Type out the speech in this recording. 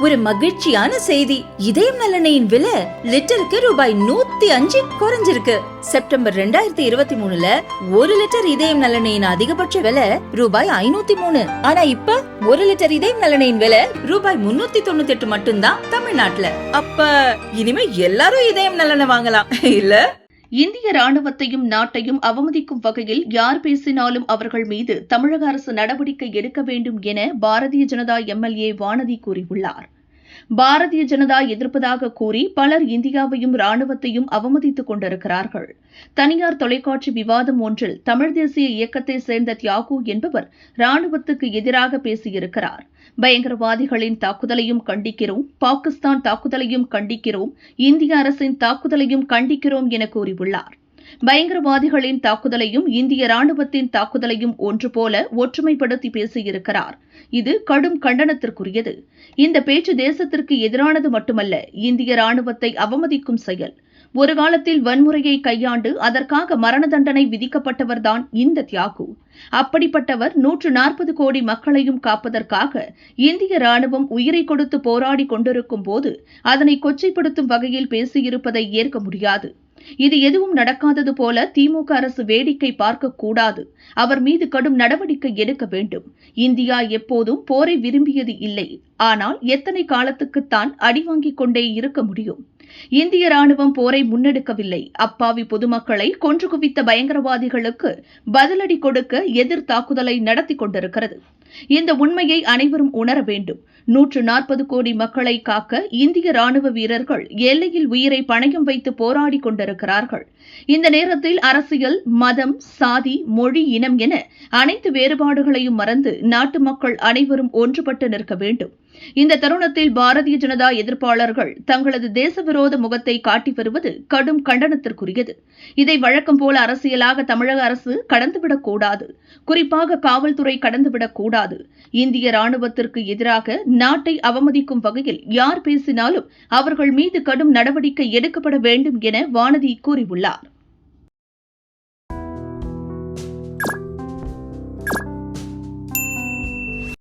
ஒரு மகிழ்ச்சியான செய்தி. இதயம் நல்லெண்ணெயின் விலை லிட்டருக்கு ரூபாய் 105 குறைஞ்சிருக்கு. செப்டம்பர் 2023ல 1 லிட்டர் இதயம் நல்லெண்ணெயின் அதிகபட்ச விலை ரூபாய் 503. ஆனா இப்ப 1 லிட்டர் இதயம் நல்லெண்ணெயின் விலை ரூபாய் 398 மட்டும்தான் தமிழ்நாட்டுல. அப்ப இனிமே எல்லாரும் இதயம் நல்லெண்ணெய் வாங்கலாம் இல்ல? இந்திய ராணுவத்தையும் நாட்டையும் அவமதிக்கும் வகையில் யார் பேசினாலும் அவர்கள் மீது தமிழக அரசு நடவடிக்கை எடுக்க வேண்டும் என பாரதிய ஜனதா எம்எல்ஏ வானதி கூறியுள்ளார். பாரதிய ஜனதா எதிர்ப்பதாக கூறி பலர் இந்தியாவையும் ராணுவத்தையும் அவமதித்துக் கொண்டிருக்கிறார்கள். தனியார் தொலைக்காட்சி விவாதம் ஒன்றில் தமிழ் தேசிய இயக்கத்தை சேர்ந்த தியாகு என்பவர் ராணுவத்துக்கு எதிராக பேசியிருக்கிறார். பயங்கரவாதிகளின் தாக்குதலையும் கண்டிக்கிறோம், பாகிஸ்தான் தாக்குதலையும் கண்டிக்கிறோம், இந்திய அரசின் தாக்குதலையும் கண்டிக்கிறோம் என கூறியுள்ளார். பயங்கரவாதிகளின் தாக்குதலையும் இந்திய ராணுவத்தின் தாக்குதலையும் ஒன்று போல ஒற்றுமைப்படுத்தி பேசியிருக்கிறார். இது கடும் கண்டனத்திற்குரியது. இந்த பேச்சு தேசத்திற்கு எதிரானது மட்டுமல்ல, இந்திய ராணுவத்தை அவமதிக்கும் செயல். ஒரு காலத்தில் வன்முறையை கையாண்டு அதற்காக மரண தண்டனை விதிக்கப்பட்டவர்தான் இந்த தியாகு. அப்படிப்பட்டவர் 140 கோடி மக்களையும் காப்பதற்காக இந்திய ராணுவம் உயிரை கொடுத்து போராடி கொண்டிருக்கும் போது அதனை கொச்சைப்படுத்தும் வகையில் பேசியிருப்பதை ஏற்க முடியாது. இது எதுவும் நடக்காதது போல திமுக அரசு வேடிக்கை பார்க்க கூடாது. அவர் மீது கடும் நடவடிக்கை எடுக்க வேண்டும். இந்தியா எப்போதும் போரை விரும்பியது இல்லை. ஆனால் எத்தனை காலத்துக்குத்தான் அடி வாங்கிக் கொண்டே இருக்க முடியும்? இந்திய ராணுவம் போரை முன்னெடுக்கவில்லை. அப்பாவி பொதுமக்களை கொன்று குவித்த பயங்கரவாதிகளுக்கு பதிலடி கொடுக்க எதிர் தாக்குதலை நடத்தி கொண்டிருக்கிறது. இந்த உண்மையை அனைவரும் உணர வேண்டும். 140 கோடி மக்களை காக்க இந்திய ராணுவ வீரர்கள் எல்லையில் உயிரை பணயம் வைத்து போராடி கொண்டிருக்கிறார்கள். இந்த நேரத்தில் அரசியல், மதம், சாதி, மொழி, இனம் என அனைத்து வேறுபாடுகளையும் மறந்து நாட்டு மக்கள் அனைவரும் ஒன்றுபட்டு நிற்க வேண்டும். இந்த தருணத்தில் பாரதிய ஜனதா எதிர்ப்பாளர்கள் தங்களது தேசவிரோத முகத்தை காட்டி வருவது கடும் கண்டனத்திற்குரியது. இதை வழக்கம் போல அரசியலாக தமிழக அரசு கடந்துவிடக்கூடாது. குறிப்பாக காவல்துறை கடந்துவிடக்கூடாது. இந்திய ராணுவத்திற்கு எதிராக நாட்டை அவமதிக்கும் வகையில் யார் பேசினாலும் அவர்கள் மீது கடும் நடவடிக்கை எடுக்கப்பட வேண்டும் என வானதி கூறியுள்ளார்.